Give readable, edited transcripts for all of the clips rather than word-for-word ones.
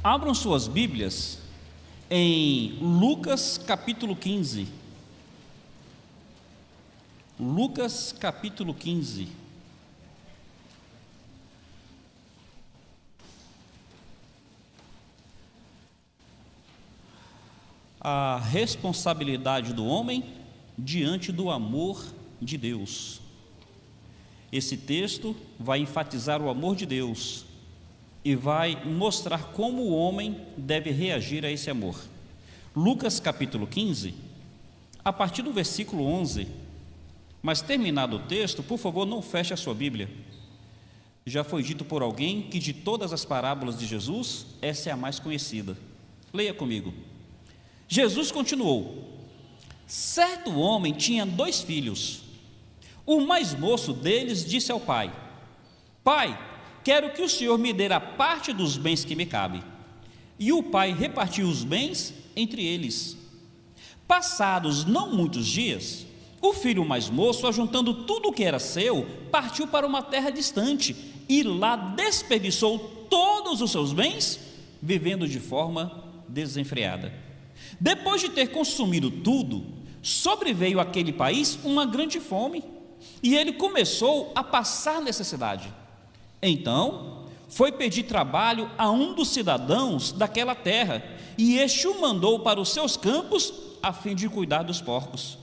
Abram suas Bíblias em Lucas capítulo 15. Lucas capítulo 15. A responsabilidade do homem diante do amor de Deus. Esse texto vai enfatizar o amor de Deus e vai mostrar como o homem deve reagir a esse amor. Lucas capítulo 15, a partir do versículo 11. Mas terminado o texto, por favor, não feche a sua Bíblia. Já foi dito por alguém que de todas as parábolas de Jesus, essa é a mais conhecida. Leia comigo. Jesus continuou: certo homem tinha 2 filhos. O mais moço deles disse ao pai: Pai, quero que o senhor me dê a parte dos bens que me cabe. E o pai repartiu os bens entre eles. Passados não muitos dias, o filho mais moço, ajuntando tudo o que era seu, partiu para uma terra distante e lá desperdiçou todos os seus bens, vivendo de forma desenfreada. Depois de ter consumido tudo, sobreveio àquele país uma grande fome, e ele começou a passar necessidade. Então, foi pedir trabalho a um dos cidadãos daquela terra, e este o mandou para os seus campos, a fim de cuidar dos porcos.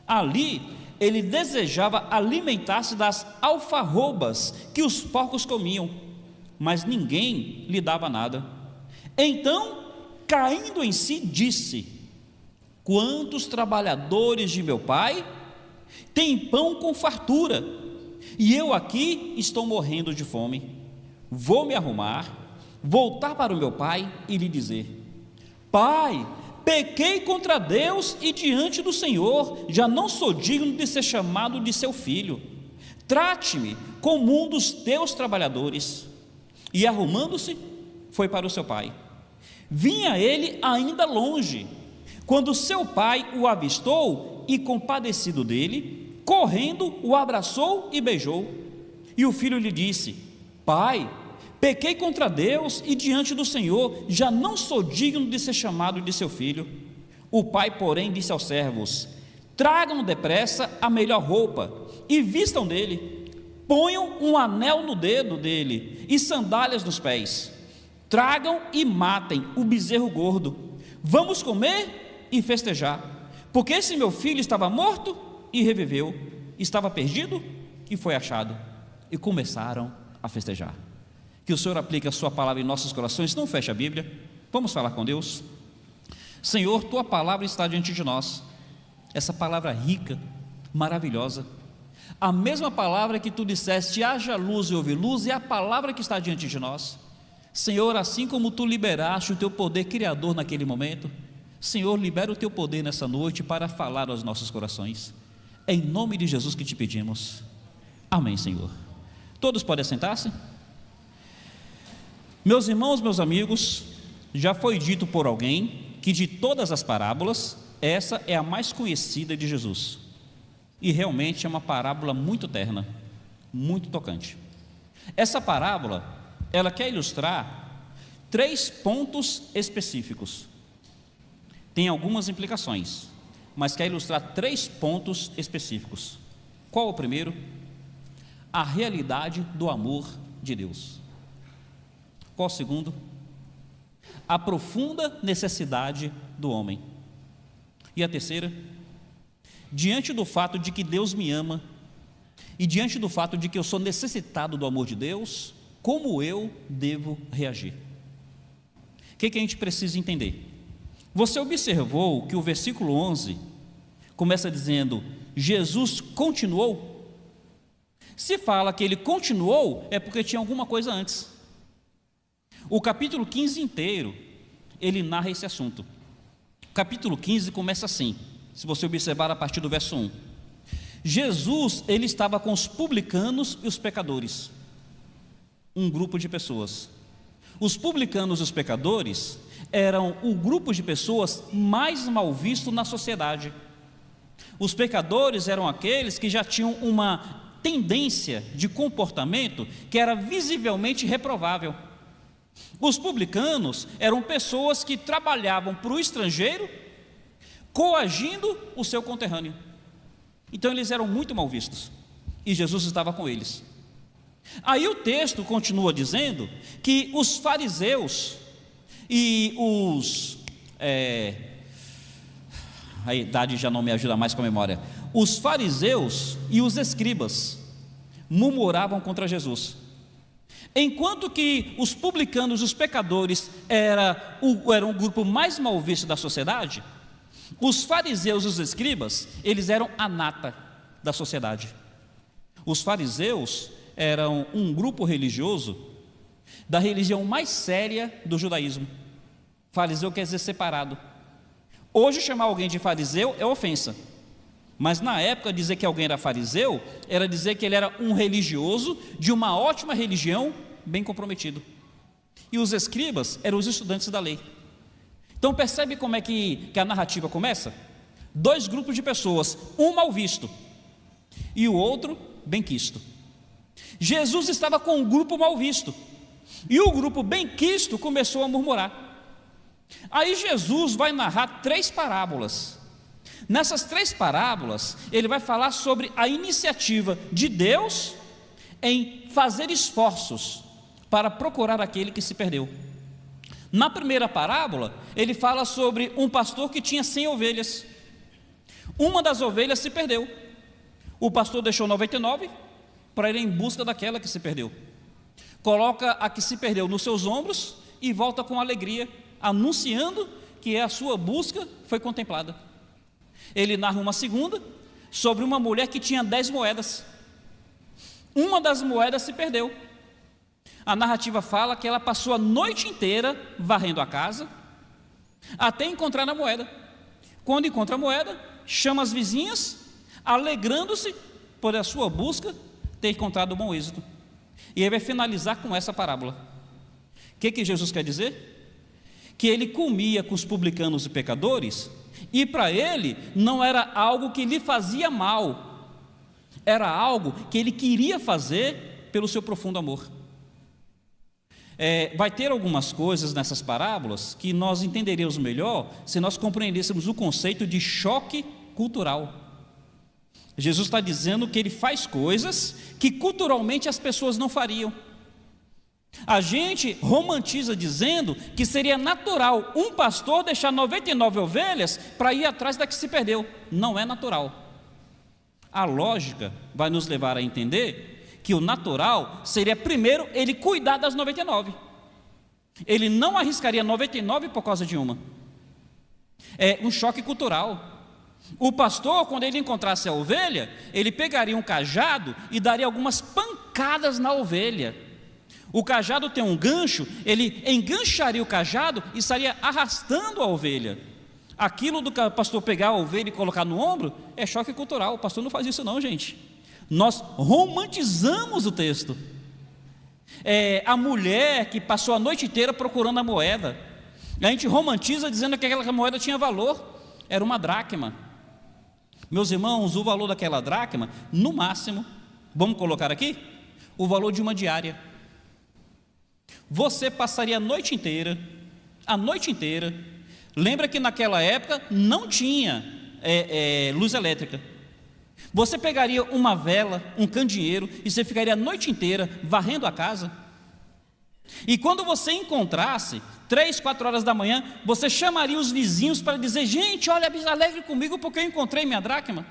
Ali, ele desejava alimentar-se das alfarrobas que os porcos comiam, mas ninguém lhe dava nada. Então, caindo em si, disse: quantos trabalhadores de meu pai têm pão com fartura, e eu aqui estou morrendo de fome. Vou me arrumar, voltar para o meu pai e lhe dizer: Pai, pequei contra Deus e diante do Senhor, já não sou digno de ser chamado de seu filho. Trate-me como um dos teus trabalhadores. E arrumando-se, foi para o seu pai. Vinha ele ainda longe, quando seu pai o avistou e, compadecido dele, correndo, o abraçou e beijou. E o filho lhe disse: Pai, pequei contra Deus e diante do Senhor, já não sou digno de ser chamado de seu filho. O pai, porém, disse aos servos: tragam depressa a melhor roupa e vistam dele, ponham um anel no dedo dele e sandálias nos pés. Tragam e matem o bezerro gordo. Vamos comer e festejar, porque esse meu filho estava morto e reviveu, estava perdido e foi achado. E começaram a festejar. Que o Senhor aplique a sua palavra em nossos corações. Não feche a Bíblia, vamos falar com Deus. Senhor, tua palavra está diante de nós, essa palavra rica, maravilhosa, a mesma palavra que tu disseste: haja luz e houve luz, é a palavra que está diante de nós. Senhor, assim como tu liberaste o teu poder criador naquele momento, Senhor, libera o teu poder nessa noite para falar aos nossos corações. É em nome de Jesus que te pedimos. Amém, Senhor. Todos podem sentar-se? Meus irmãos, meus amigos, já foi dito por alguém que de todas as parábolas, essa é a mais conhecida de Jesus. E realmente é uma parábola muito terna, muito tocante. Essa parábola, ela quer ilustrar 3 pontos específicos. Tem algumas implicações, mas quer ilustrar 3 pontos específicos. Qual o primeiro? A realidade do amor de Deus. Qual o segundo? A profunda necessidade do homem. E a terceira? Diante do fato de que Deus me ama e diante do fato de que eu sou necessitado do amor de Deus, como eu devo reagir? O que a gente precisa entender? Você observou que o versículo 11 começa dizendo: Jesus continuou? Se fala que ele continuou, é porque tinha alguma coisa antes. O capítulo 15 inteiro, ele narra esse assunto. O capítulo 15 começa assim, se você observar a partir do verso 1. Jesus, ele estava com os publicanos e os pecadores, um grupo de pessoas. Os publicanos e os pecadores eram o grupo de pessoas mais mal visto na sociedade. Os pecadores eram aqueles que já tinham uma tendência de comportamento que era visivelmente reprovável. Os publicanos eram pessoas que trabalhavam para o estrangeiro, coagindo o seu conterrâneo. Então eles eram muito mal vistos, e Jesus estava com eles. Aí o texto continua dizendo que os fariseus e a idade já não me ajuda mais com a memória. Os fariseus e os escribas murmuravam contra Jesus. Enquanto que os publicanos, os pecadores, eram um grupo mais mal visto da sociedade, os fariseus e os escribas, eles eram a nata da sociedade. Os fariseus eram um grupo religioso da religião mais séria do judaísmo. Fariseu quer dizer separado. Hoje chamar alguém de fariseu é ofensa, mas na época dizer que alguém era fariseu era dizer que ele era um religioso de uma ótima religião, bem comprometido. E os escribas eram os estudantes da lei. Então percebe como é que a narrativa começa? Dois grupos de pessoas, um mal visto e o outro benquisto. Jesus estava com um grupo mal visto e o grupo benquisto começou a murmurar. Aí Jesus vai narrar 3 parábolas. Nessas 3 parábolas, ele vai falar sobre a iniciativa de Deus em fazer esforços para procurar aquele que se perdeu. Na primeira parábola, ele fala sobre um pastor que tinha 100 ovelhas. Uma das ovelhas se perdeu. O pastor deixou 99 para ir em busca daquela que se perdeu. Coloca a que se perdeu nos seus ombros e volta com alegria, anunciando que a sua busca foi contemplada. Ele narra uma segunda sobre uma mulher que tinha 10 moedas. Uma das moedas se perdeu. A narrativa fala que ela passou a noite inteira varrendo a casa até encontrar a moeda. Quando encontra a moeda, chama as vizinhas, alegrando-se por a sua busca ter encontrado bom êxito. E ele vai finalizar com essa parábola. O que Jesus quer dizer? Que ele comia com os publicanos e pecadores, e para ele não era algo que lhe fazia mal, era algo que ele queria fazer pelo seu profundo amor. Vai ter algumas coisas nessas parábolas que nós entenderíamos melhor se nós compreendêssemos o conceito de choque cultural. Jesus está dizendo que ele faz coisas que culturalmente as pessoas não fariam. A gente romantiza dizendo que seria natural um pastor deixar 99 ovelhas para ir atrás da que se perdeu. Não é natural. A lógica vai nos levar a entender que o natural seria primeiro ele cuidar das 99. Ele não arriscaria 99 por causa de uma. É um choque cultural. O pastor, quando ele encontrasse a ovelha, ele pegaria um cajado e daria algumas pancadas na ovelha. O cajado tem um gancho, ele engancharia o cajado e estaria arrastando a ovelha. Aquilo do pastor pegar a ovelha e colocar no ombro é choque cultural. O pastor não faz isso não, gente. Nós romantizamos o texto. A mulher que passou a noite inteira procurando a moeda, a gente romantiza dizendo que aquela moeda tinha valor. Era uma dracma. Meus irmãos, o valor daquela dracma, no máximo, vamos colocar aqui, o valor de uma diária. Você passaria a noite inteira, lembra que naquela época não tinha luz elétrica. Você pegaria uma vela, um candeeiro, e você ficaria a noite inteira varrendo a casa. E quando você encontrasse, 3, 4 horas da manhã, você chamaria os vizinhos para dizer: gente, olha, alegre comigo porque eu encontrei minha dracma.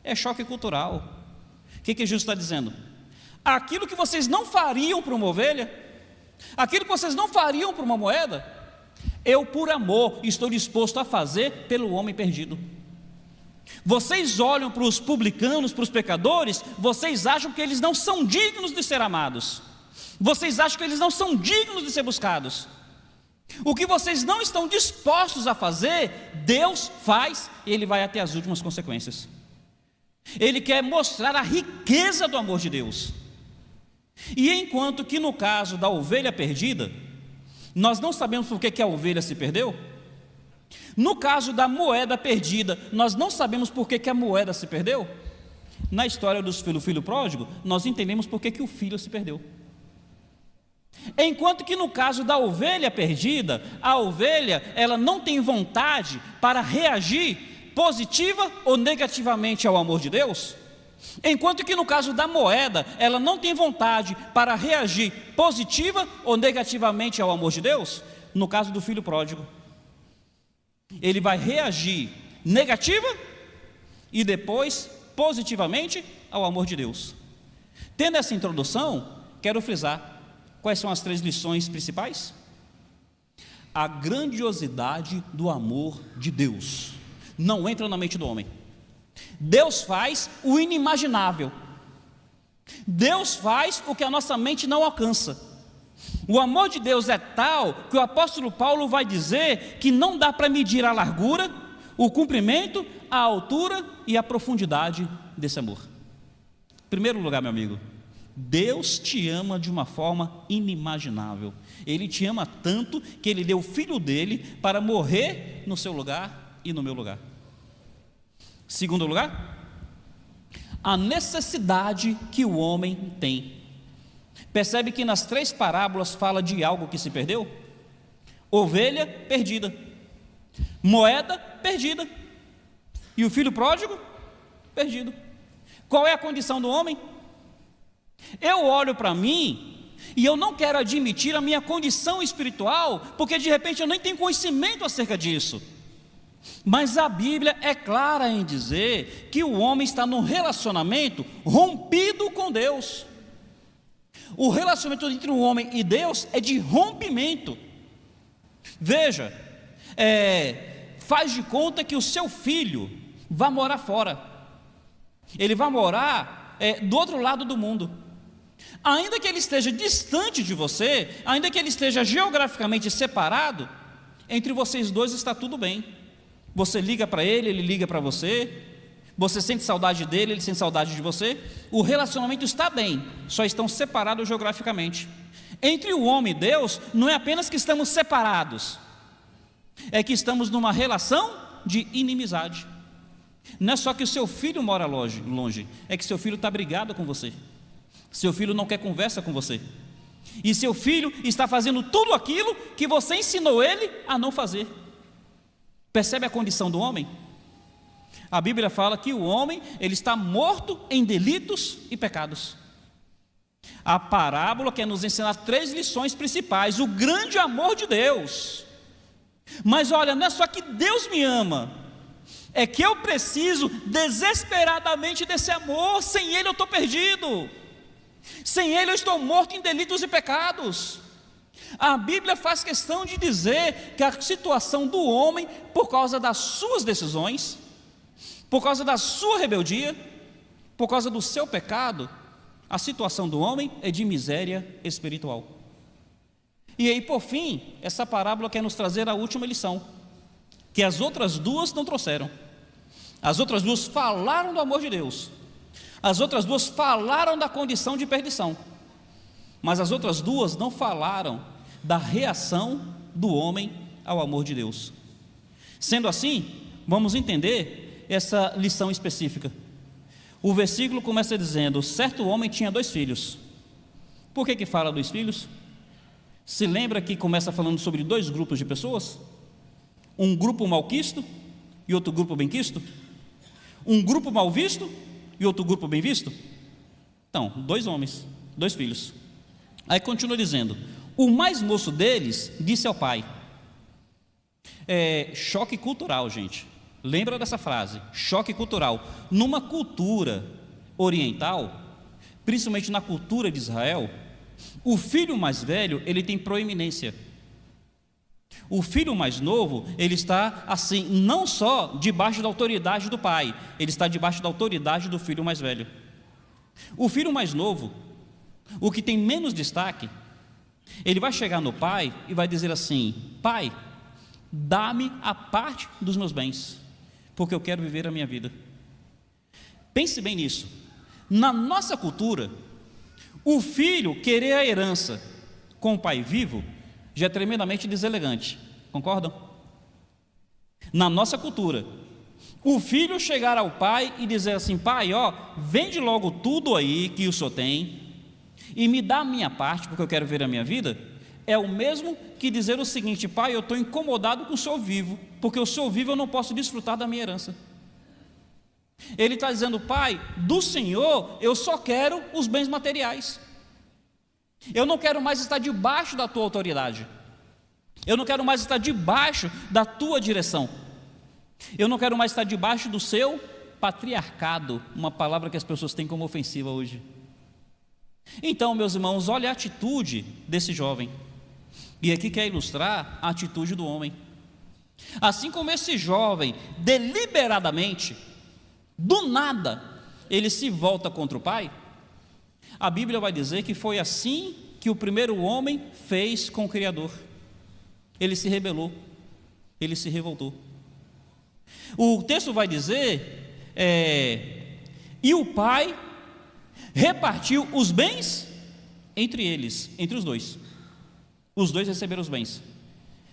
É choque cultural. O que Jesus está dizendo? Aquilo que vocês não fariam para uma ovelha, aquilo que vocês não fariam para uma moeda, eu por amor estou disposto a fazer pelo homem perdido. Vocês olham para os publicanos, para os pecadores, vocês acham que eles não são dignos de ser amados, vocês acham que eles não são dignos de ser buscados. O que vocês não estão dispostos a fazer, Deus faz, e Ele vai até as últimas consequências. Ele quer mostrar a riqueza do amor de Deus. E enquanto que no caso da ovelha perdida, nós não sabemos por que a ovelha se perdeu. No caso da moeda perdida, nós não sabemos por que a moeda se perdeu. Na história do filho pródigo, nós entendemos por que o filho se perdeu. Enquanto que no caso da ovelha perdida, a ovelha, ela não tem vontade para reagir positiva ou negativamente ao amor de Deus. Enquanto que no caso da moeda, ela não tem vontade para reagir positiva ou negativamente ao amor de Deus. No caso do filho pródigo, ele vai reagir negativa e depois positivamente ao amor de Deus. Tendo essa introdução, quero frisar quais são as 3 lições principais. A grandiosidade do amor de Deus não entra na mente do homem. Deus faz o inimaginável. Deus faz o que a nossa mente não alcança. O amor de Deus é tal que o apóstolo Paulo vai dizer que não dá para medir a largura, o comprimento, a altura e a profundidade desse amor. Em primeiro lugar, meu amigo, Deus te ama de uma forma inimaginável. Ele te ama tanto que Ele deu o Filho dele para morrer no seu lugar e no meu lugar. Segundo lugar, a necessidade que o homem tem. Percebe que nas 3 parábolas fala de algo que se perdeu? Ovelha perdida, moeda perdida e o filho pródigo perdido. Qual é a condição do homem? Eu olho para mim e eu não quero admitir a minha condição espiritual, porque de repente eu nem tenho conhecimento acerca disso. Mas a Bíblia é clara em dizer que o homem está num relacionamento rompido com Deus. O relacionamento entre o homem e Deus é de rompimento. Veja, faz de conta que o seu filho vai morar fora. Ele vai morar do outro lado do mundo. Ainda que ele esteja distante de você, ainda que ele esteja geograficamente separado, entre vocês dois está tudo bem. Você liga para ele, ele liga para você, você sente saudade dele, ele sente saudade de você. O relacionamento está bem, só estão separados geograficamente. Entre o homem e Deus, não é apenas que estamos separados, é que estamos numa relação de inimizade. Não é só que o seu filho mora longe, é que seu filho está brigado com você. Seu filho não quer conversa com você. E seu filho está fazendo tudo aquilo que você ensinou ele a não fazer. Percebe a condição do homem? A Bíblia fala que o homem, ele está morto em delitos e pecados. A parábola quer nos ensinar 3 lições principais. O grande amor de Deus. Mas olha, não é só que Deus me ama, é que eu preciso desesperadamente desse amor. Sem Ele eu estou perdido. Sem Ele eu estou morto em delitos e pecados. A Bíblia faz questão de dizer que a situação do homem, por causa das suas decisões, por causa da sua rebeldia, por causa do seu pecado, a situação do homem é de miséria espiritual. E aí, por fim, essa parábola quer nos trazer a última lição, que as outras 2 não trouxeram. As outras 2 falaram do amor de Deus, as outras 2 falaram da condição de perdição, mas as outras 2 não falaram da reação do homem ao amor de Deus. Sendo assim, vamos entender essa lição específica. O versículo começa dizendo: certo homem tinha 2 filhos. Por que fala 2 filhos? Se lembra que começa falando sobre 2 grupos de pessoas? Um grupo malquisto e outro grupo benquisto? Um grupo mal visto e outro grupo bem visto? Então, 2 homens, 2 filhos. Aí continua dizendo: o mais moço deles disse ao pai. Choque cultural, gente. Lembra dessa frase? Choque cultural. Numa cultura oriental, principalmente na cultura de Israel, o filho mais velho, ele tem proeminência. O filho mais novo, ele está assim, não só debaixo da autoridade do pai, ele está debaixo da autoridade do filho mais velho. O filho mais novo, o que tem menos destaque, ele vai chegar no pai e vai dizer assim: pai, dá-me a parte dos meus bens, porque eu quero viver a minha vida. Pense bem nisso. Na nossa cultura, o filho querer a herança com o pai vivo já é tremendamente deselegante, concordam? Na nossa cultura, o filho chegar ao pai e dizer assim: pai, vende logo tudo aí que o senhor tem e me dá a minha parte, porque eu quero ver a minha vida, é o mesmo que dizer o seguinte: pai, eu estou incomodado com o senhor vivo, porque o senhor vivo eu não posso desfrutar da minha herança. Ele está dizendo: pai, do Senhor eu só quero os bens materiais, eu não quero mais estar debaixo da tua autoridade, eu não quero mais estar debaixo da tua direção, eu não quero mais estar debaixo do seu patriarcado, uma palavra que as pessoas têm como ofensiva hoje. Então, meus irmãos, olha a atitude desse jovem, e aqui quer ilustrar a atitude do homem. Assim como esse jovem, deliberadamente, do nada, ele se volta contra o pai, a Bíblia vai dizer que foi assim que o primeiro homem fez com o Criador. Ele se rebelou, ele se revoltou. O texto vai dizer, e o pai repartiu os bens entre eles, entre os dois receberam os bens.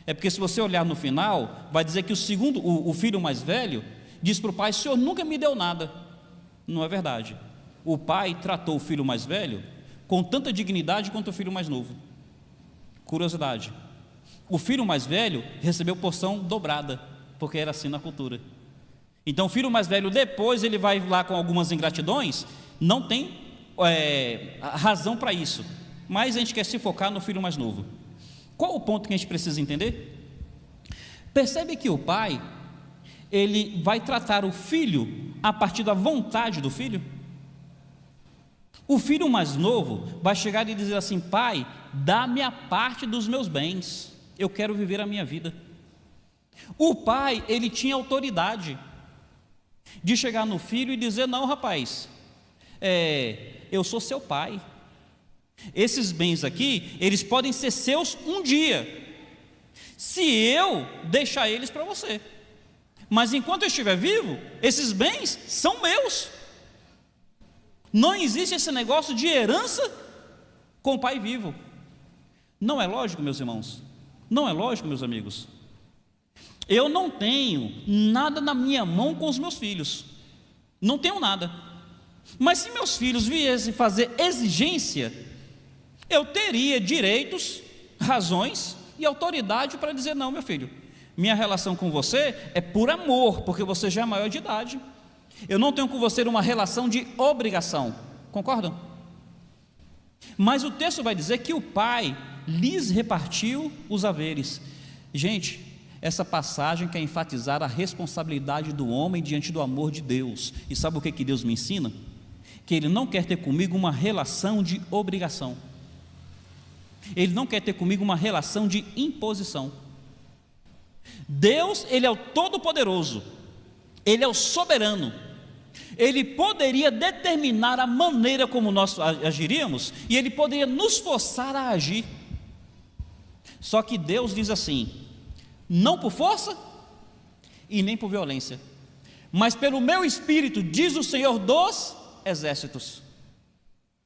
É porque se você olhar no final, vai dizer que o filho mais velho diz para o pai: o senhor nunca me deu nada. Não é verdade. O pai tratou o filho mais velho com tanta dignidade quanto o filho mais novo. Curiosidade: o filho mais velho recebeu porção dobrada, porque era assim na cultura. Então o filho mais velho, depois ele vai lá com algumas ingratidões, não tem razão para isso, mas a gente quer se focar no filho mais novo. Qual o ponto que a gente precisa entender? Percebe que o pai, ele vai tratar o filho a partir da vontade do filho? O filho mais novo vai chegar e dizer assim: pai, dá-me a parte dos meus bens, eu quero viver a minha vida. O pai, ele tinha autoridade de chegar no filho e dizer: não, rapaz, eu sou seu pai, esses bens aqui, eles podem ser seus um dia, se eu deixar eles para você, mas enquanto eu estiver vivo, esses bens são meus. Não existe esse negócio de herança com o pai vivo. Não é lógico, meus irmãos? Não é lógico, meus amigos? Eu não tenho nada na minha mão com os meus filhos, não tenho nada, mas se meus filhos viessem fazer exigência, eu teria direitos, razões e autoridade para dizer: não, meu filho, minha relação com você é por amor, porque você já é maior de idade, eu não tenho com você uma relação de obrigação, concordam? Mas o texto vai dizer que o pai lhes repartiu os haveres. Gente, essa passagem quer enfatizar a responsabilidade do homem diante do amor de Deus. E sabe o que Deus me ensina? Que Ele não quer ter comigo uma relação de obrigação, Ele não quer ter comigo uma relação de imposição. Deus, Ele é o Todo-Poderoso, Ele é o soberano, Ele poderia determinar a maneira como nós agiríamos, e Ele poderia nos forçar a agir. Só que Deus diz assim: não por força e nem por violência, mas pelo meu espírito, diz o Senhor dos exércitos.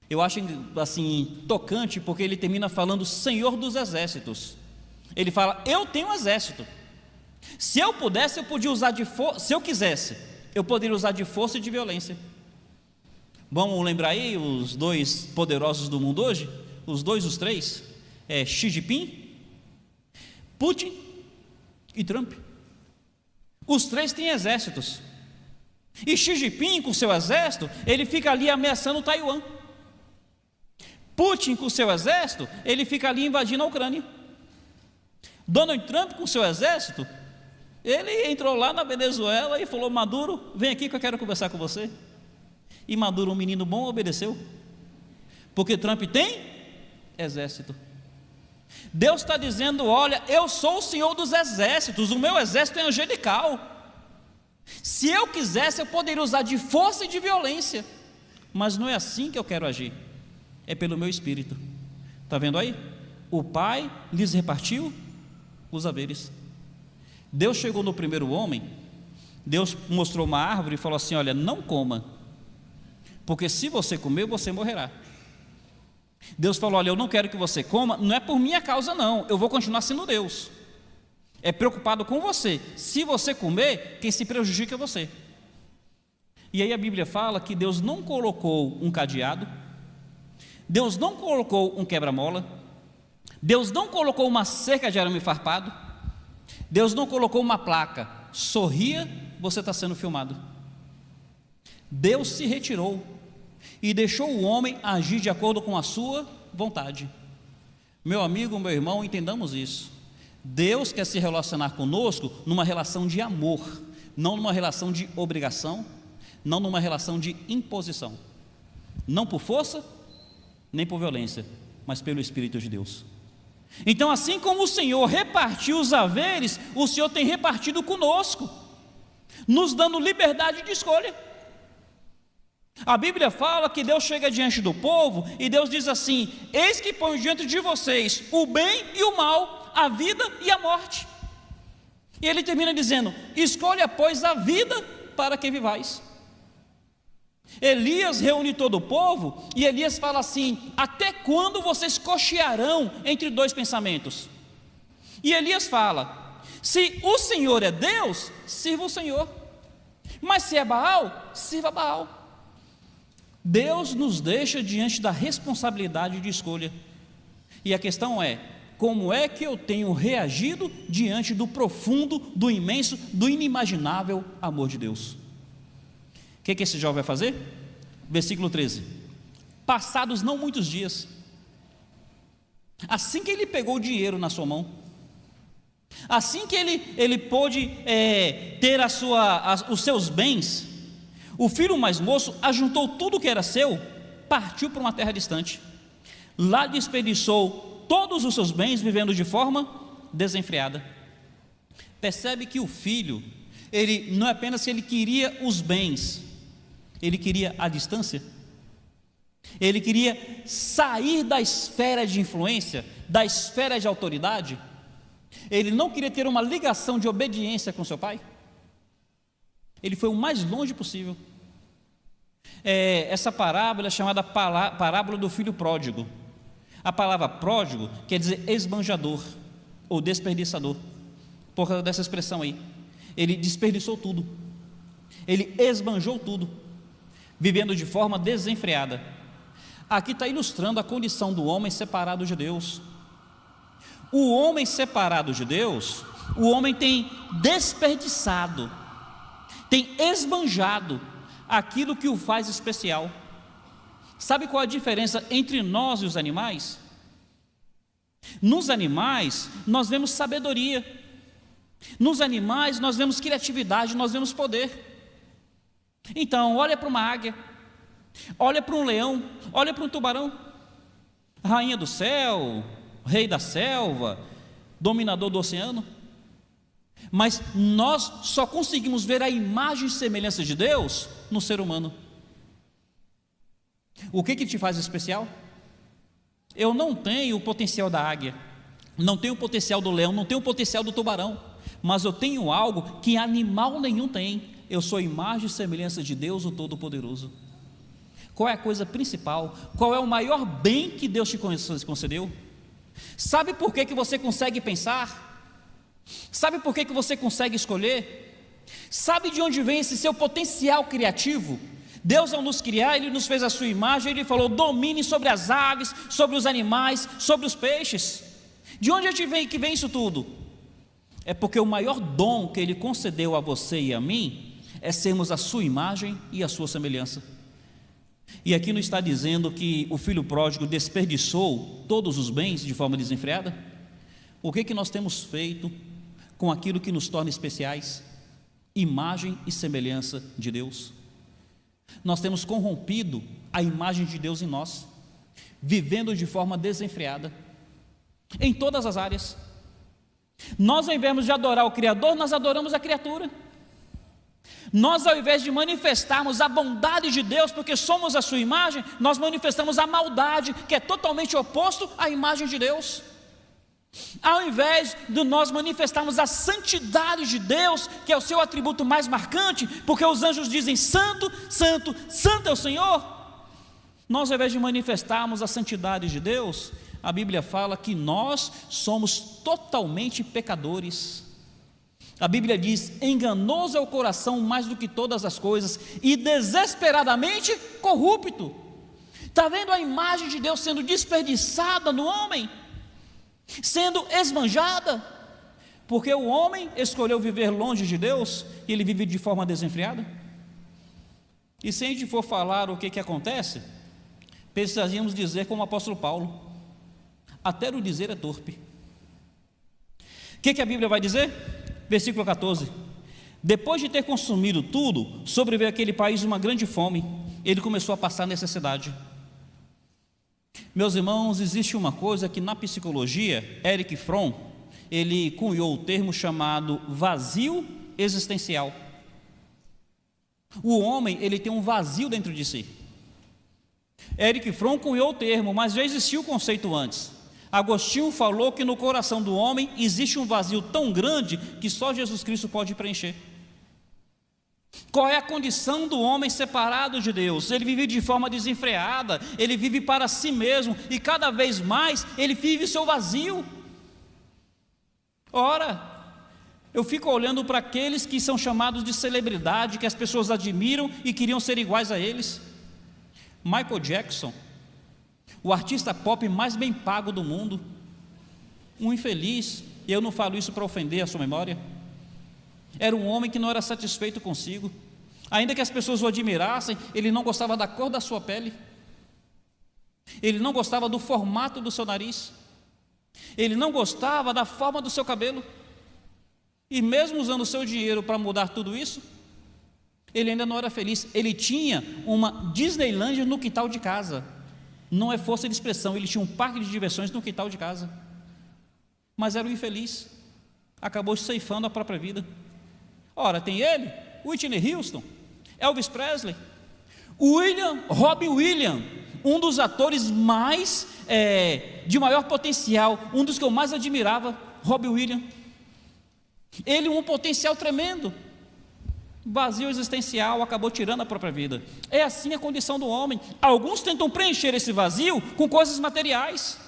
Eu acho assim tocante, porque ele termina falando Senhor dos exércitos. Ele fala: eu tenho um exército. Se eu pudesse, eu podia usar de força. Se eu quisesse, eu poderia usar de força e de violência. Vamos lembrar aí os dois poderosos do mundo hoje? Os três, Xi Jinping, Putin e Trump. Os três têm exércitos. E Xi Jinping, com seu exército, ele fica ali ameaçando Taiwan. Putin, com seu exército, ele fica ali invadindo a Ucrânia. Donald Trump, com seu exército, ele entrou lá na Venezuela e falou: Maduro, vem aqui que eu quero conversar com você. E Maduro, um menino bom, obedeceu, porque Trump tem exército. Deus está dizendo: olha, eu sou o Senhor dos exércitos, o meu exército é angelical. Se eu quisesse, eu poderia usar de força e de violência, mas não é assim que eu quero agir, é pelo meu espírito. Está vendo aí? O pai lhes repartiu os haveres. Deus chegou no primeiro homem, Deus mostrou uma árvore e falou assim: olha, não coma, porque se você comer, você morrerá. Deus falou: olha, eu não quero que você coma, não é por minha causa não, eu vou continuar sendo Deus, é preocupado com você. Se você comer, quem se prejudica é você. E aí a Bíblia fala que Deus não colocou um cadeado, Deus não colocou um quebra-mola, Deus não colocou uma cerca de arame farpado, Deus não colocou uma placa, sorria, você está sendo filmado. Deus se retirou e deixou o homem agir de acordo com a sua vontade. Meu amigo, meu irmão, entendamos isso. Deus quer se relacionar conosco numa relação de amor, não numa relação de obrigação, não numa relação de imposição, não por força, nem por violência, mas pelo Espírito de Deus. Então, assim como o Senhor repartiu os haveres, o Senhor tem repartido conosco, nos dando liberdade de escolha. A Bíblia fala que Deus chega diante do povo e Deus diz assim: eis que ponho diante de vocês o bem e o mal, a vida e a morte. E ele termina dizendo: escolha, pois, a vida para que vivais. Elias reúne todo o povo e Elias fala assim: até quando vocês cochearão entre dois pensamentos? E Elias fala: se o Senhor é Deus, sirva o Senhor, mas se é Baal, sirva Baal. Deus nos deixa diante da responsabilidade de escolha, e a questão é: como é que eu tenho reagido diante do profundo, do imenso, do inimaginável amor de Deus? O que esse jovem vai fazer? Versículo 13: passados não muitos dias, assim que ele pegou o dinheiro na sua mão, assim que ele pôde ter os seus bens, o filho mais moço ajuntou tudo que era seu, partiu para uma terra distante, lá desperdiçou todos os seus bens, vivendo de forma desenfreada. Percebe que o filho, ele não é apenas que ele queria os bens, ele queria a distância, ele queria sair da esfera de influência, da esfera de autoridade, ele não queria ter uma ligação de obediência com seu pai, ele foi o mais longe possível. Essa parábola é chamada parábola do filho pródigo. A palavra pródigo quer dizer esbanjador ou desperdiçador, por causa dessa expressão aí. Ele desperdiçou tudo, ele esbanjou tudo, vivendo de forma desenfreada. Aqui está ilustrando a condição do homem separado de Deus. O homem separado de Deus, o homem tem desperdiçado, tem esbanjado aquilo que o faz especial. Sabe qual a diferença entre nós e os animais? Nos animais nós vemos sabedoria, nos animais nós vemos criatividade, nós vemos poder. Então olha para uma águia, olha para um leão, olha para um tubarão, rainha do céu, rei da selva, dominador do oceano. Mas nós só conseguimos ver a imagem e semelhança de Deus no ser humano. O que te faz especial? Eu não tenho o potencial da águia, não tenho o potencial do leão, não tenho o potencial do tubarão, mas eu tenho algo que animal nenhum tem. Eu sou a imagem e semelhança de Deus, o Todo-Poderoso. Qual é a coisa principal? Qual é o maior bem que Deus te concedeu? Sabe por que você consegue pensar? Sabe por que você consegue escolher? Sabe de onde vem esse seu potencial criativo? Deus, ao nos criar, Ele nos fez a sua imagem. Ele falou: domine sobre as aves, sobre os animais, sobre os peixes. De onde que vem isso tudo? É porque o maior dom que Ele concedeu a você e a mim é sermos a sua imagem e a sua semelhança. E aqui não está dizendo que o filho pródigo desperdiçou todos os bens de forma desenfreada? O que nós temos feito com aquilo que nos torna especiais? Imagem e semelhança de Deus. Nós temos corrompido a imagem de Deus em nós, vivendo de forma desenfreada, em todas as áreas. Nós, ao invés de adorar o Criador, nós adoramos a criatura. Nós, ao invés de manifestarmos a bondade de Deus, porque somos a sua imagem, nós manifestamos a maldade, que é totalmente oposto à imagem de Deus. Ao invés de nós manifestarmos a santidade de Deus, que é o seu atributo mais marcante, porque os anjos dizem: santo, santo, santo é o Senhor, nós, ao invés de manifestarmos a santidade de Deus, a Bíblia fala que nós somos totalmente pecadores. A Bíblia diz: enganoso é o coração mais do que todas as coisas, e desesperadamente corrupto. Está vendo a imagem de Deus sendo desperdiçada no homem, sendo esbanjada, porque o homem escolheu viver longe de Deus e ele vive de forma desenfreada. E se a gente for falar o que acontece, precisaríamos dizer como o apóstolo Paulo: até o dizer é torpe. O que a Bíblia vai dizer? Versículo 14: depois de ter consumido tudo, sobreveio àquele país uma grande fome, ele começou a passar necessidade. Meus irmãos, existe uma coisa que na psicologia, Erich Fromm, ele cunhou o termo chamado vazio existencial. O homem, ele tem um vazio dentro de si. Erich Fromm cunhou o termo, mas já existia o conceito antes. Agostinho falou que no coração do homem existe um vazio tão grande que só Jesus Cristo pode preencher. Qual é a condição do homem separado de Deus? Ele vive de forma desenfreada, ele vive para si mesmo, e cada vez mais ele vive seu vazio. Ora, eu fico olhando para aqueles que são chamados de celebridade, que as pessoas admiram e queriam ser iguais a eles. Michael Jackson, o artista pop mais bem pago do mundo, um infeliz, e eu não falo isso para ofender a sua memória. Era um homem que não era satisfeito consigo, ainda que as pessoas o admirassem, ele não gostava da cor da sua pele, ele não gostava do formato do seu nariz, ele não gostava da forma do seu cabelo, e mesmo usando o seu dinheiro para mudar tudo isso, ele ainda não era feliz. Ele tinha uma Disneylandia no quintal de casa, não é força de expressão, ele tinha um parque de diversões no quintal de casa, mas era um infeliz, acabou ceifando a própria vida. Ora, tem ele, Whitney Houston, Elvis Presley, Robin Williams, um dos atores mais de maior potencial, um dos que eu mais admirava, Robin Williams. Ele um potencial tremendo, vazio existencial, acabou tirando a própria vida. É assim a condição do homem. Alguns tentam preencher esse vazio com coisas materiais,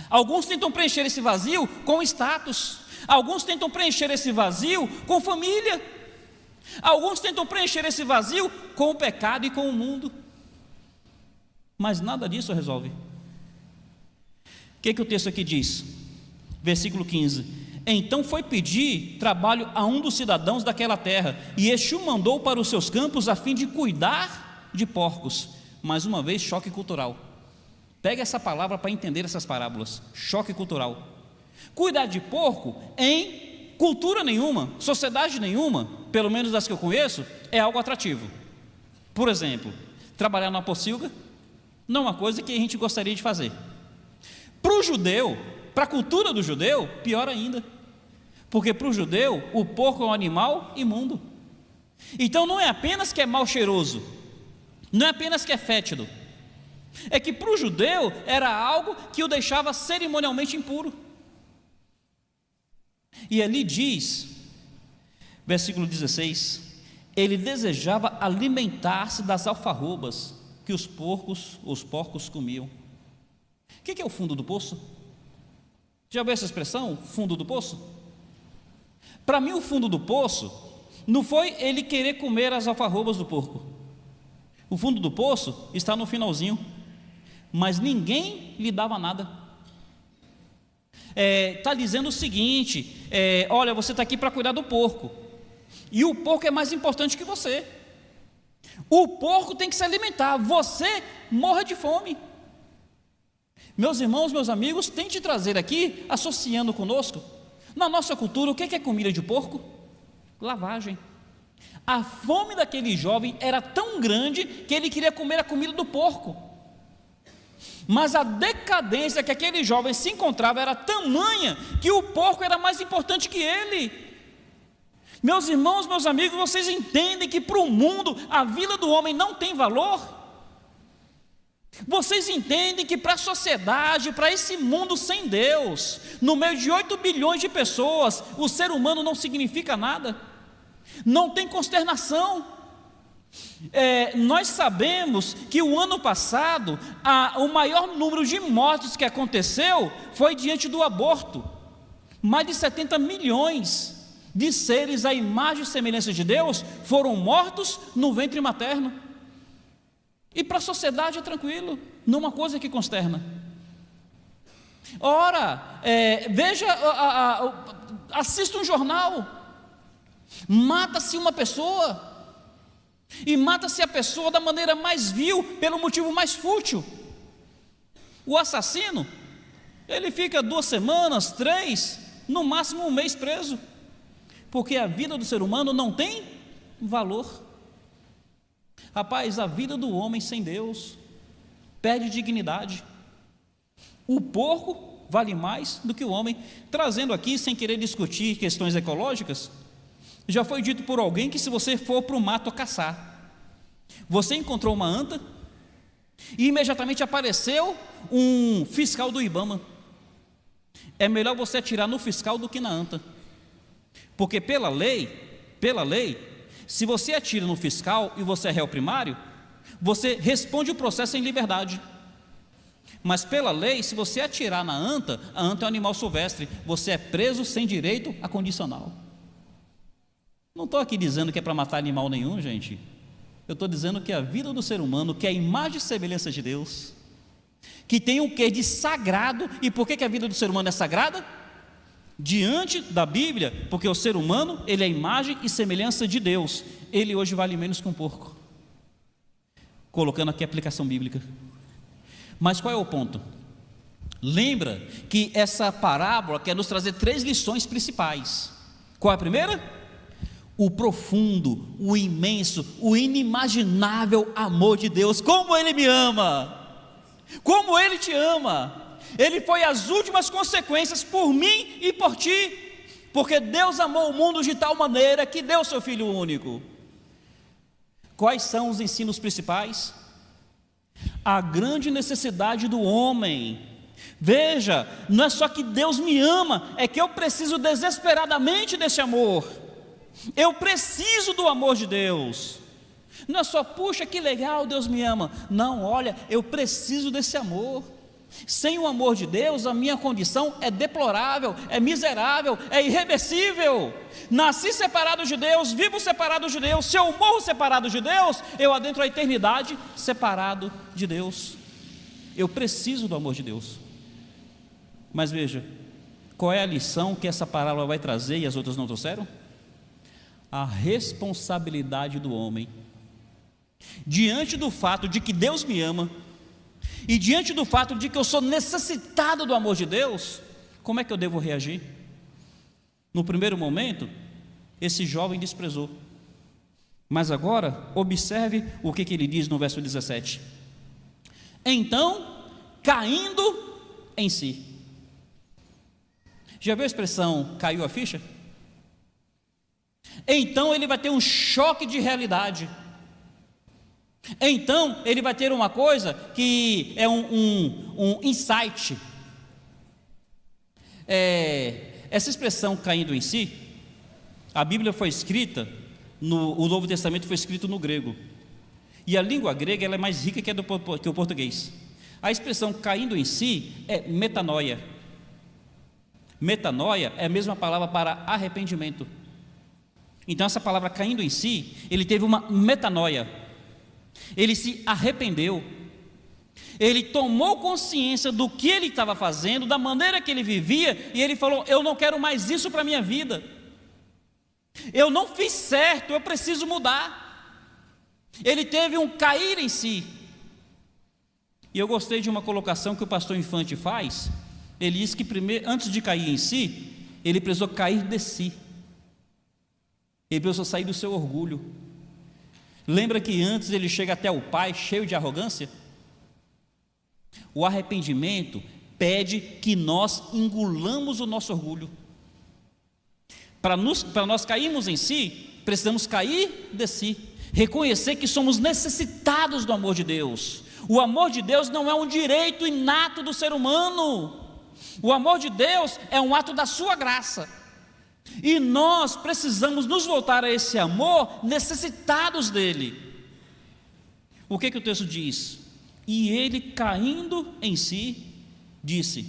alguns tentam preencher esse vazio com status, alguns tentam preencher esse vazio com família, alguns tentam preencher esse vazio com o pecado e com o mundo, mas nada disso resolve. O que o texto aqui diz? Versículo 15: então foi pedir trabalho a um dos cidadãos daquela terra, e este o mandou para os seus campos a fim de cuidar de porcos. Mais uma vez, choque cultural. Pega essa palavra para entender essas parábolas. Choque cultural. Cuidar de porco, em cultura nenhuma, sociedade nenhuma, pelo menos das que eu conheço, é algo atrativo. Por exemplo, trabalhar numa pocilga não é uma coisa que a gente gostaria de fazer. Para o judeu, para a cultura do judeu, pior ainda, porque para o judeu o porco é um animal imundo. Então não é apenas que é mal cheiroso, não é apenas que é fétido, é que para o judeu era algo que o deixava cerimonialmente impuro. E ali diz, versículo 16: ele desejava alimentar-se das alfarrobas que os porcos comiam. O que é o fundo do poço? Já viu essa expressão, fundo do poço? Para mim, o fundo do poço não foi ele querer comer as alfarrobas do porco. O fundo do poço está no finalzinho, mas ninguém lhe dava nada. Está dizendo o seguinte: olha, você está aqui para cuidar do porco, e o porco é mais importante que você. O porco tem que se alimentar, você morre de fome. Meus irmãos, meus amigos, tente trazer aqui, associando conosco, na nossa cultura, o que é comida de porco? Lavagem. A fome daquele jovem era tão grande que ele queria comer a comida do porco, mas a decadência que aquele jovem se encontrava era tamanha que o porco era mais importante que ele. Meus irmãos, meus amigos, vocês entendem que para o mundo a vida do homem não tem valor? Vocês entendem que para a sociedade, para esse mundo sem Deus, no meio de 8 bilhões de pessoas, o ser humano não significa nada? Não tem consternação? Nós sabemos que o ano passado, o maior número de mortes que aconteceu foi diante do aborto. Mais de 70 milhões de seres à imagem e semelhança de Deus foram mortos no ventre materno. E para a sociedade é tranquilo, não é uma coisa que consterna. Ora, veja, assista um jornal, mata-se uma pessoa, e mata-se a pessoa da maneira mais vil, pelo motivo mais fútil. O assassino, ele fica 2 semanas, 3, no máximo 1 mês preso, porque a vida do ser humano não tem valor. Rapaz, a vida do homem sem Deus perde dignidade. O porco vale mais do que o homem. Trazendo aqui, sem querer discutir questões ecológicas, já foi dito por alguém que se você for para o mato caçar, você encontrou uma anta e imediatamente apareceu um fiscal do IBAMA, é melhor você atirar no fiscal do que na anta, porque pela lei, se você atira no fiscal e você é réu primário, você responde o processo em liberdade. Mas pela lei, se você atirar na anta, a anta é um animal silvestre, você é preso sem direito a condicional. Não estou aqui dizendo que é para matar animal nenhum, gente. Eu estou dizendo que a vida do ser humano, que é a imagem e semelhança de Deus, que tem um quê de sagrado. E por que a vida do ser humano é sagrada? Diante da Bíblia, porque o ser humano, ele é a imagem e semelhança de Deus. Ele hoje vale menos que um porco, colocando aqui a aplicação bíblica. Mas qual é o ponto? Lembra que essa parábola quer nos trazer 3 lições principais. Qual é a primeira? O profundo, o imenso, o inimaginável amor de Deus. Como Ele me ama, como Ele te ama. Ele foi as últimas consequências por mim e por ti, porque Deus amou o mundo de tal maneira que deu seu Filho único. Quais são os ensinos principais? A grande necessidade do homem. Veja, não é só que Deus me ama, é que eu preciso desesperadamente desse amor. Eu preciso do amor de Deus. Não é só, puxa, que legal, Deus me ama. Não, olha, eu preciso desse amor. Sem o amor de Deus, a minha condição é deplorável, é miserável, é irreversível. Nasci separado de Deus, vivo separado de Deus. Se eu morro separado de Deus, eu adentro a eternidade separado de Deus. Eu preciso do amor de Deus. Mas veja, qual é a lição que essa parábola vai trazer e as outras não trouxeram? A responsabilidade do homem diante do fato de que Deus me ama e diante do fato de que eu sou necessitado do amor de Deus. Como é que eu devo reagir? No primeiro momento, esse jovem desprezou, mas agora observe o que ele diz no verso 17: então, caindo em si. Já viu a expressão caiu a ficha? Então ele vai ter um choque de realidade. Então ele vai ter uma coisa que é um insight. Essa expressão caindo em si, a Bíblia foi escrita, o Novo Testamento foi escrito no grego, e a língua grega ela é mais rica que o português. A expressão caindo em si é metanoia. Metanoia é a mesma palavra para arrependimento. Então essa palavra caindo em si, ele teve uma metanoia, ele se arrependeu, ele tomou consciência do que ele estava fazendo, da maneira que ele vivia, e ele falou: eu não quero mais isso para a minha vida, eu não fiz certo, eu preciso mudar. Ele teve um cair em si. E eu gostei de uma colocação que o pastor Infante faz. Ele diz que primeiro, antes de cair em si, ele precisou cair de si. Ele precisou sair do seu orgulho. Lembra que antes ele chega até o Pai cheio de arrogância? O arrependimento pede que nós engolamos o nosso orgulho. Para nós cairmos em si, precisamos cair de si, reconhecer que somos necessitados do amor de Deus. O amor de Deus não é um direito inato do ser humano. O amor de Deus é um ato da sua graça. E nós precisamos nos voltar a esse amor necessitados dele. O que o texto diz? E ele, caindo em si, disse: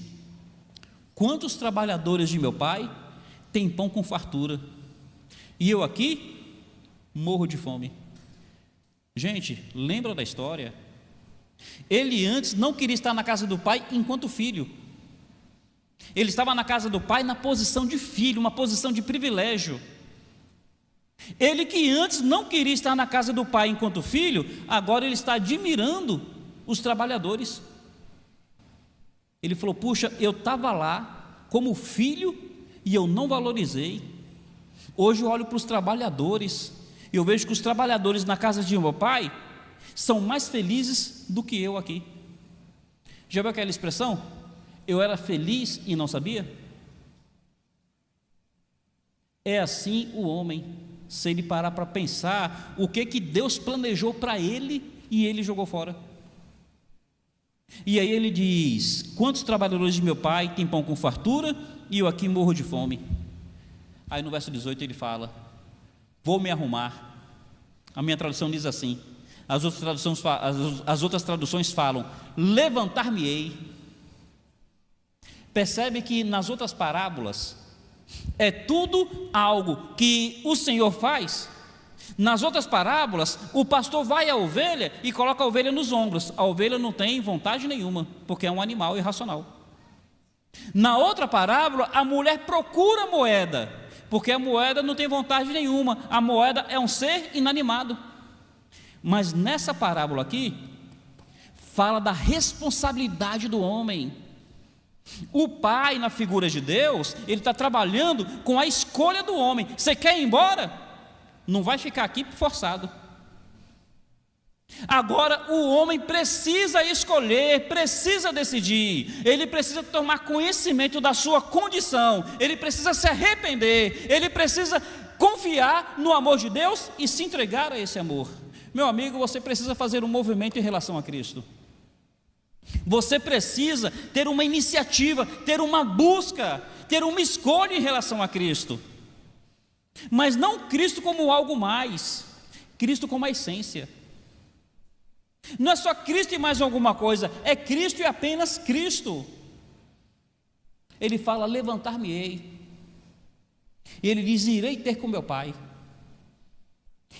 quantos trabalhadores de meu pai têm pão com fartura, e eu aqui morro de fome. Gente, lembra da história? Ele antes não queria estar na casa do pai enquanto filho. Ele estava na casa do pai na posição de filho, uma posição de privilégio. Ele que antes não queria estar na casa do pai enquanto filho, agora ele está admirando os trabalhadores. Ele falou: puxa, eu estava lá como filho e eu não valorizei. Hoje eu olho para os trabalhadores e eu vejo que os trabalhadores na casa de meu pai são mais felizes do que eu aqui. Já viu aquela expressão? Eu era feliz e não sabia? É assim o homem, se ele parar para pensar o que Deus planejou para ele e ele jogou fora. E aí ele diz: quantos trabalhadores de meu pai têm pão com fartura e eu aqui morro de fome? Aí no verso 18 ele fala: vou me arrumar. A minha tradução diz assim, as outras traduções falam: levantar-me-ei. Percebe que nas outras parábolas é tudo algo que o Senhor faz. Nas outras parábolas, o pastor vai à ovelha e coloca a ovelha nos ombros. A ovelha não tem vontade nenhuma, porque é um animal irracional. Na outra parábola, a mulher procura a moeda, porque a moeda não tem vontade nenhuma. A moeda é um ser inanimado. Mas nessa parábola aqui, fala da responsabilidade do homem. O pai, na figura de Deus, ele está trabalhando com a escolha do homem. Você quer ir embora? Não vai ficar aqui forçado. Agora o homem precisa escolher, precisa decidir, ele precisa tomar conhecimento da sua condição, ele precisa se arrepender, ele precisa confiar no amor de Deus e se entregar a esse amor. Meu amigo, você precisa fazer um movimento em relação a Cristo. Você precisa ter uma iniciativa, ter uma busca, ter uma escolha em relação a Cristo. Mas não Cristo como algo mais, Cristo como a essência. Não é só Cristo e mais alguma coisa, é Cristo e apenas Cristo. Ele fala: levantar-me-ei. E ele diz: irei ter com meu pai.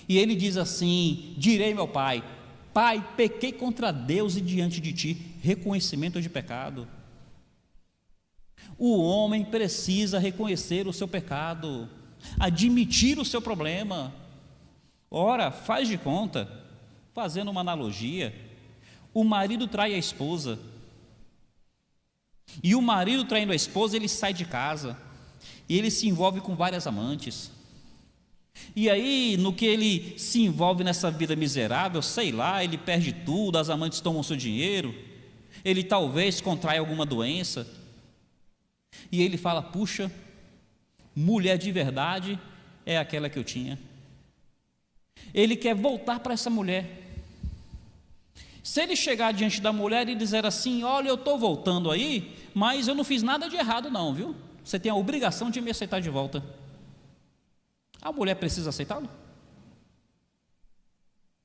E ele diz assim: direi meu pai: pai, pequei contra Deus e diante de ti. Reconhecimento de pecado. O homem precisa reconhecer o seu pecado, admitir o seu problema. Ora, faz de conta, fazendo uma analogia, o marido trai a esposa, e o marido traindo a esposa, ele sai de casa, e ele se envolve com várias amantes. E aí, no que ele se envolve nessa vida miserável, sei lá, ele perde tudo, as amantes tomam seu dinheiro, ele talvez contrai alguma doença, e ele fala: puxa, mulher de verdade é aquela que eu tinha. Ele quer voltar para essa mulher. Se ele chegar diante da mulher e dizer assim: olha, eu estou voltando aí, mas eu não fiz nada de errado não, viu? Você tem a obrigação de me aceitar de volta. A mulher precisa aceitá-lo?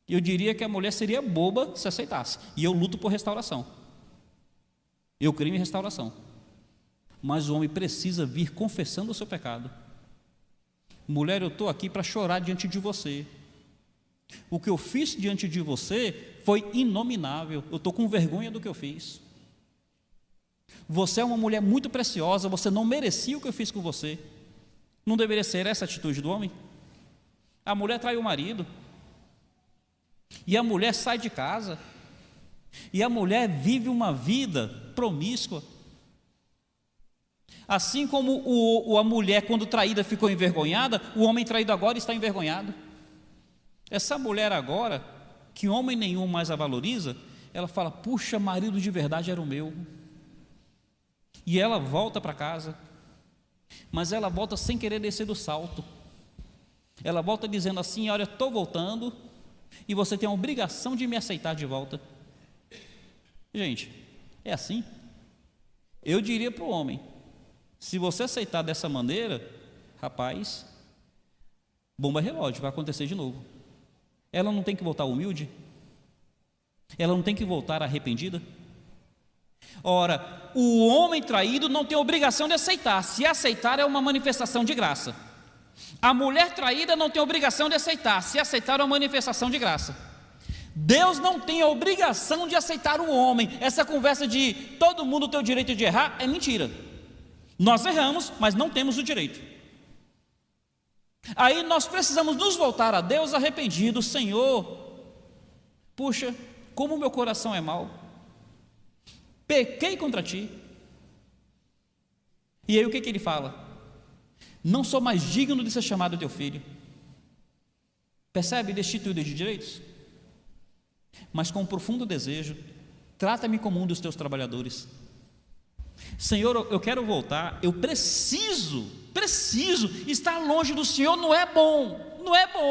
Eu diria que a mulher seria boba se aceitasse. E eu luto por restauração. Eu creio em restauração. Mas o homem precisa vir confessando o seu pecado. Mulher, eu estou aqui para chorar diante de você. O que eu fiz diante de você foi inominável. Eu estou com vergonha do que eu fiz. Você é uma mulher muito preciosa, você não merecia o que eu fiz com você. Não deveria ser essa a atitude do homem? A mulher trai o marido, e a mulher sai de casa, e a mulher vive uma vida promíscua. Assim como a mulher, quando traída, ficou envergonhada, o homem traído agora está envergonhado. Essa mulher agora, que homem nenhum mais a valoriza, ela fala: puxa, marido de verdade era o meu. E ela volta para casa, mas ela volta sem querer descer do salto. Ela volta dizendo assim: olha, estou voltando e você tem a obrigação de me aceitar de volta. Gente, é assim? Eu diria para o homem: se você aceitar dessa maneira, rapaz, bomba relógio, vai acontecer de novo. Ela não tem que voltar humilde? Ela não tem que voltar arrependida? Ora, o homem traído não tem obrigação de aceitar. Se aceitar, é uma manifestação de graça. A mulher traída não tem obrigação de aceitar. Se aceitar, é uma manifestação de graça. Deus não tem a obrigação de aceitar o homem. Essa conversa de todo mundo tem o direito de errar é mentira. Nós erramos, mas não temos o direito. Aí nós precisamos nos voltar a Deus arrependidos. Senhor, puxa, como o meu coração é mau, pequei contra ti. E aí o que ele fala? Não sou mais digno de ser chamado teu filho. Percebe? Destituído de direitos, mas com um profundo desejo: trata-me como um dos teus trabalhadores. Senhor, eu quero voltar, eu preciso estar longe do Senhor. Não é bom,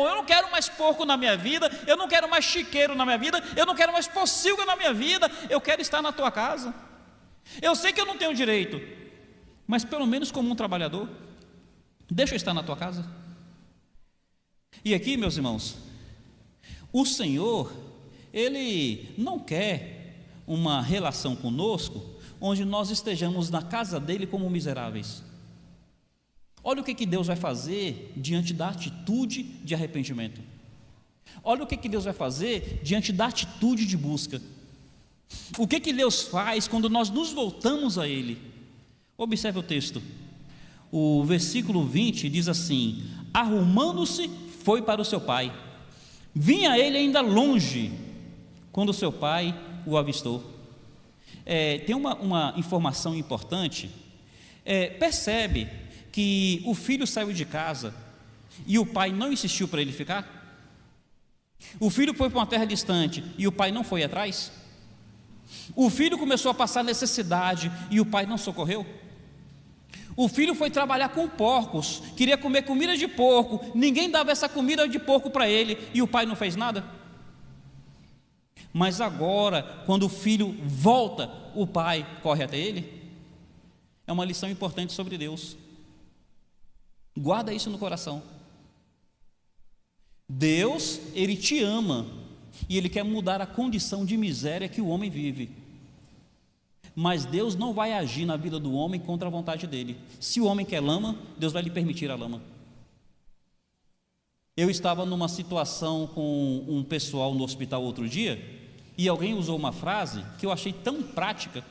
eu não quero mais porco na minha vida, eu não quero mais chiqueiro na minha vida, eu não quero mais pocilga na minha vida, eu quero estar na tua casa. Eu sei que eu não tenho direito, mas pelo menos como um trabalhador, deixa eu estar na tua casa. E aqui, meus irmãos, o Senhor, Ele não quer uma relação conosco onde nós estejamos na casa dEle como miseráveis. Olha o que Deus vai fazer diante da atitude de arrependimento. Olha o que Deus vai fazer diante da atitude de busca. O que Deus faz quando nós nos voltamos a Ele? Observe o texto. O versículo 20 diz assim: arrumando-se, foi para o seu pai. Vinha ele ainda longe, quando o seu pai o avistou. Tem uma informação importante. Percebe que o filho saiu de casa e o pai não insistiu para ele ficar? O filho foi para uma terra distante e o pai não foi atrás? O filho começou a passar necessidade e o pai não socorreu? O filho foi trabalhar com porcos, queria comer comida de porco, ninguém dava essa comida de porco para ele e o pai não fez nada? Mas agora, quando o filho volta, o pai corre até ele? É uma lição importante sobre Deus. Guarda isso no coração. Deus, Ele te ama e Ele quer mudar a condição de miséria que o homem vive. Mas Deus não vai agir na vida do homem contra a vontade dele. Se o homem quer lama, Deus vai lhe permitir a lama. Eu estava numa situação com um pessoal no hospital outro dia, e alguém usou uma frase que eu achei tão prática.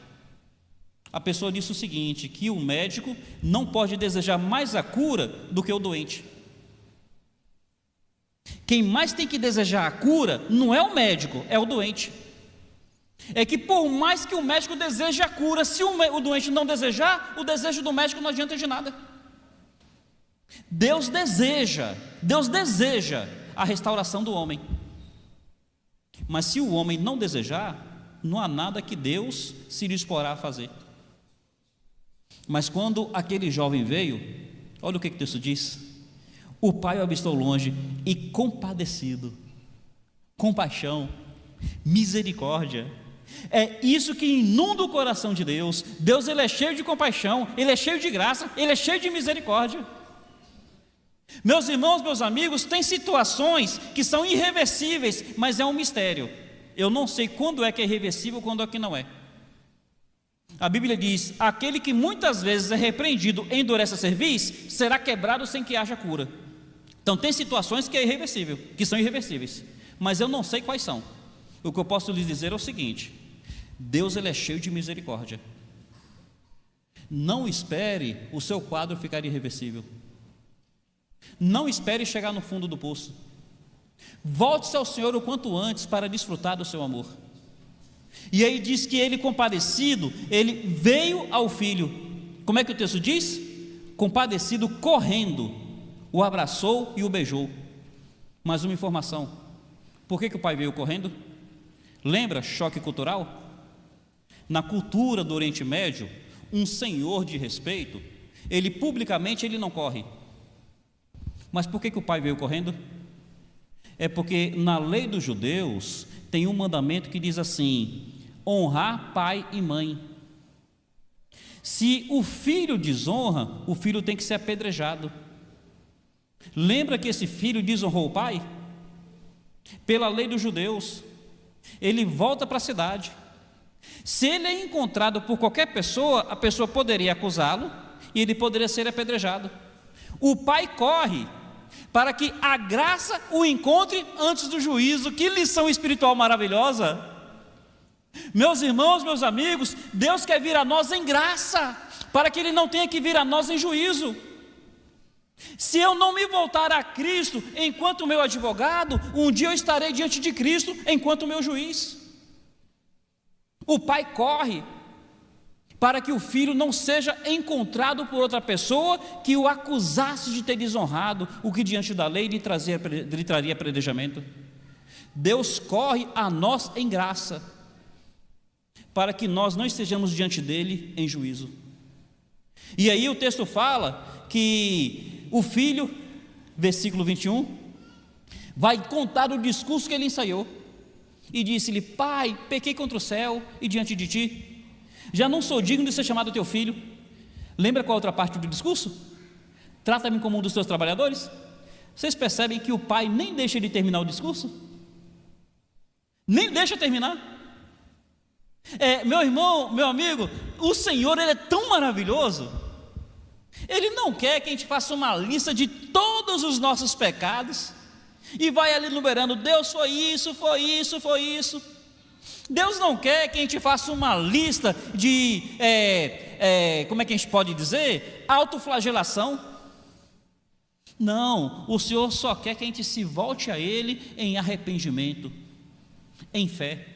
A pessoa disse o seguinte: que o médico não pode desejar mais a cura do que o doente. Quem mais tem que desejar a cura não é o médico, é o doente. É que por mais que o médico deseje a cura, se o doente não desejar, o desejo do médico não adianta de nada. Deus deseja a restauração do homem. Mas se o homem não desejar, não há nada que Deus se disporá a fazer. Mas quando aquele jovem veio, olha o que o texto diz: o pai o avistou longe e compadecido, compaixão, misericórdia. É isso que inunda o coração de Deus. Deus, Ele é cheio de compaixão, Ele é cheio de graça, Ele é cheio de misericórdia. Meus irmãos, meus amigos, tem situações que são irreversíveis, mas é um mistério. Eu não sei quando é que é irreversível, quando é que não é. A Bíblia diz: aquele que muitas vezes é repreendido e endurece a cerviz, será quebrado sem que haja cura. Então tem situações que é irreversível, que são irreversíveis, mas eu não sei quais são. O que eu posso lhes dizer é o seguinte: Deus, Ele é cheio de misericórdia. Não espere o seu quadro ficar irreversível. Não espere chegar no fundo do poço. Volte-se ao Senhor o quanto antes para desfrutar do seu amor. E aí diz que ele, compadecido, ele veio ao filho. Como é que o texto diz? Compadecido, correndo, o abraçou e o beijou. Mais uma informação: por que o pai veio correndo? Lembra choque cultural? Na cultura do Oriente Médio, um senhor de respeito, ele publicamente ele não corre. Mas por que o pai veio correndo? É porque na lei dos judeus tem um mandamento que diz assim: honrar pai e mãe. Se o filho desonra, o filho tem que ser apedrejado. Lembra que esse filho desonrou o pai? Pela lei dos judeus, ele volta para a cidade. Se ele é encontrado por qualquer pessoa, a pessoa poderia acusá-lo e ele poderia ser apedrejado. O pai corre para que a graça o encontre antes do juízo. Que lição espiritual maravilhosa! Meus irmãos, meus amigos, Deus quer vir a nós em graça, para que Ele não tenha que vir a nós em juízo. Se eu não me voltar a Cristo enquanto meu advogado, um dia eu estarei diante de Cristo enquanto meu juiz. O pai corre para que o filho não seja encontrado por outra pessoa que o acusasse de ter desonrado o que diante da lei lhe traria apedrejamento. Deus corre a nós em graça, para que nós não estejamos diante dele em juízo. E aí o texto fala que o filho, versículo 21, vai contar o discurso que ele ensaiou, e disse-lhe: pai, pequei contra o céu e diante de ti, já não sou digno de ser chamado teu filho. Lembra qual a outra parte do discurso? Trata-me como um dos teus trabalhadores. Vocês percebem que o pai nem deixa ele terminar o discurso? Nem deixa terminar. Meu irmão, meu amigo, o Senhor, Ele é tão maravilhoso. Ele não quer que a gente faça uma lista de todos os nossos pecados e vai ali numerando: Deus foi isso, foi isso, foi isso. Deus não quer que a gente faça uma lista de, como é que a gente pode dizer? Autoflagelação. Não, o Senhor só quer que a gente se volte a Ele em arrependimento, em fé.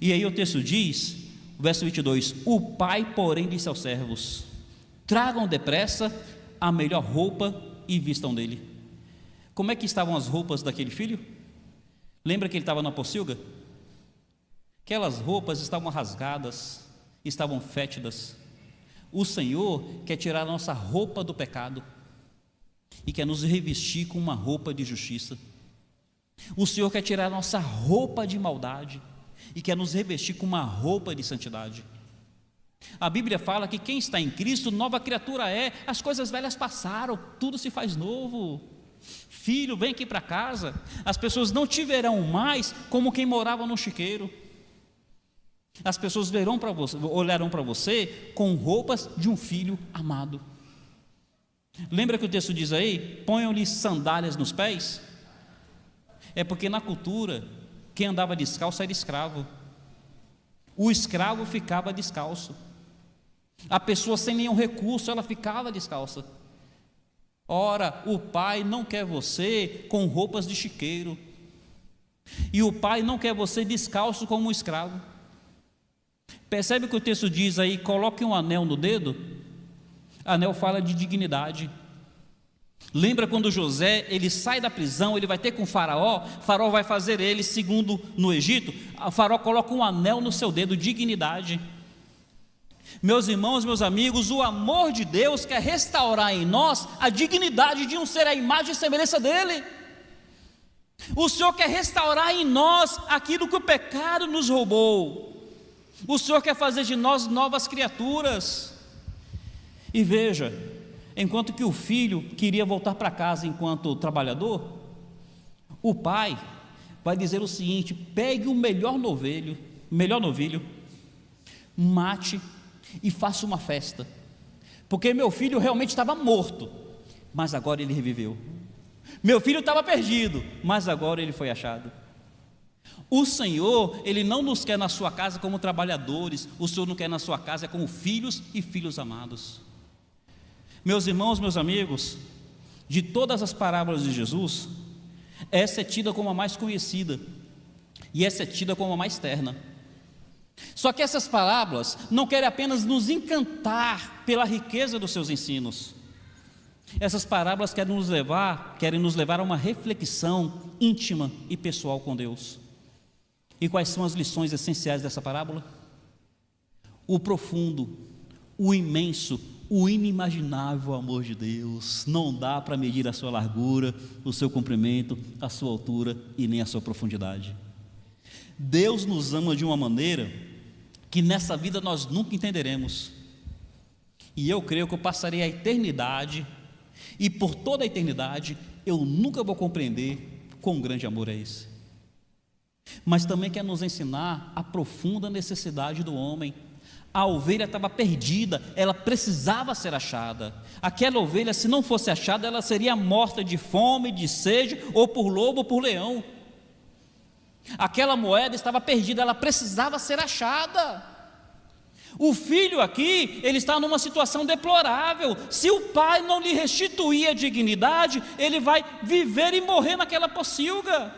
E aí o texto diz, verso 22, o pai, porém, disse aos servos: tragam depressa a melhor roupa e vistam dele. Como é que estavam as roupas daquele filho? Lembra que ele estava na pocilga? Aquelas roupas estavam rasgadas, estavam fétidas. O Senhor quer tirar a nossa roupa do pecado e quer nos revestir com uma roupa de justiça. O Senhor quer tirar a nossa roupa de maldade e quer nos revestir com uma roupa de santidade. A Bíblia fala que quem está em Cristo, nova criatura é. As coisas velhas passaram, tudo se faz novo. Filho, vem aqui para casa. As pessoas não te verão mais como quem morava no chiqueiro. As pessoas verão para você, olharão para você com roupas de um filho amado. Lembra que o texto diz aí: ponham-lhe sandálias nos pés? É porque na cultura, quem andava descalço era escravo. O escravo ficava descalço. A pessoa sem nenhum recurso, ela ficava descalça. Ora, o pai não quer você com roupas de chiqueiro, e o pai não quer você descalço como um escravo. Percebe que o texto diz aí: coloque um anel no dedo? Anel fala de dignidade. Lembra quando José, ele sai da prisão, ele vai ter com o faraó vai fazer ele, segundo no Egito, o faraó coloca um anel no seu dedo, dignidade. Meus irmãos, meus amigos, o amor de Deus quer restaurar em nós a dignidade de um ser à imagem e semelhança dele. O Senhor quer restaurar em nós aquilo que o pecado nos roubou. O Senhor quer fazer de nós novas criaturas. E veja, enquanto que o filho queria voltar para casa enquanto trabalhador, o pai vai dizer o seguinte: pegue o melhor novilho, mate e faça uma festa, porque meu filho realmente estava morto, mas agora ele reviveu. Meu filho estava perdido, mas agora ele foi achado. O Senhor, Ele não nos quer na sua casa como trabalhadores. O Senhor não quer na sua casa como filhos e filhos amados. Meus irmãos, meus amigos, de todas as parábolas de Jesus, essa é tida como a mais conhecida, e essa é tida como a mais terna. Só que essas parábolas não querem apenas nos encantar pela riqueza dos seus ensinos. Essas parábolas querem nos levar a uma reflexão íntima e pessoal com Deus. E quais são as lições essenciais dessa parábola? O profundo, o imenso, o inimaginável amor de Deus. Não dá para medir a sua largura, o seu comprimento, a sua altura e nem a sua profundidade. Deus nos ama de uma maneira que nessa vida nós nunca entenderemos. E eu creio que eu passarei a eternidade, e por toda a eternidade eu nunca vou compreender quão grande amor é esse. Mas também quer nos ensinar a profunda necessidade do homem, A ovelha estava perdida, ela precisava ser achada. Aquela ovelha, se não fosse achada, ela seria morta de fome, de sede, ou por lobo ou por leão. Aquela moeda estava perdida, ela precisava ser achada. O filho aqui, ele está numa situação deplorável. Se o pai não lhe restituir a dignidade, ele vai viver e morrer naquela pocilga,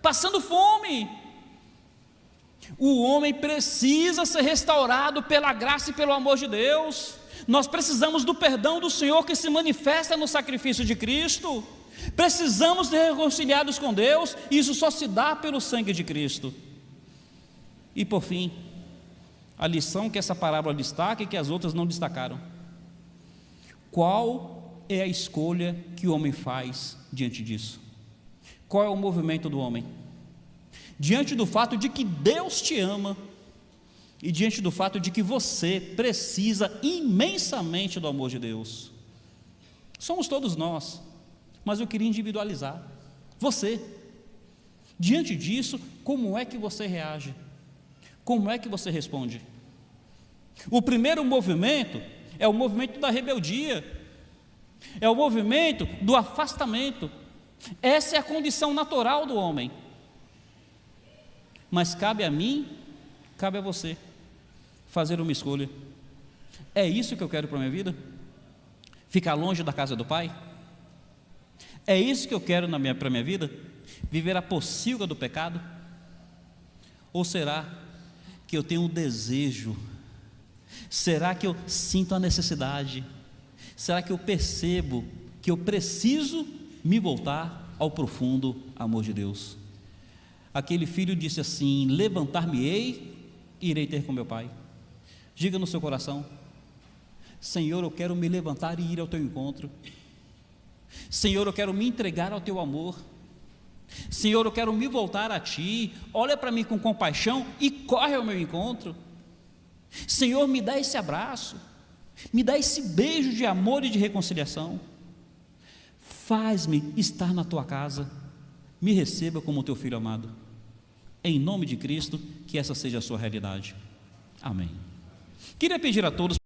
passando fome. O homem precisa ser restaurado pela graça e pelo amor de Deus. Nós precisamos do perdão do Senhor que se manifesta no sacrifício de Cristo. Precisamos ser reconciliados com Deus, e isso só se dá pelo sangue de Cristo. E por fim, a lição que essa parábola destaca e que as outras não destacaram: qual é a escolha que o homem faz diante disso? Qual é o movimento do homem? Diante do fato de que Deus te ama, e diante do fato de que você precisa imensamente do amor de Deus. Somos todos nós, mas eu queria individualizar você. Diante disso, como é que você reage? Como é que você responde? O primeiro movimento é o movimento da rebeldia, é o movimento do afastamento. Essa é a condição natural do homem. Mas cabe a mim, cabe a você fazer uma escolha. É isso que eu quero para a minha vida? Ficar longe da casa do Pai? É isso que eu quero para a minha vida? Viver a pocilga do pecado? Ou será que eu tenho um desejo? Será que eu sinto a necessidade? Será que eu percebo que eu preciso me voltar ao profundo amor de Deus? Aquele filho disse assim: levantar-me-ei e irei ter com meu pai. Diga no seu coração: Senhor, eu quero me levantar e ir ao teu encontro. Senhor, eu quero me entregar ao teu amor. Senhor, eu quero me voltar a ti. Olha para mim com compaixão e corre ao meu encontro. Senhor, me dá esse abraço, me dá esse beijo de amor e de reconciliação. Faz-me estar na tua casa. Me receba como teu filho amado. Em nome de Cristo, que essa seja a sua realidade. Amém. Queria pedir a todos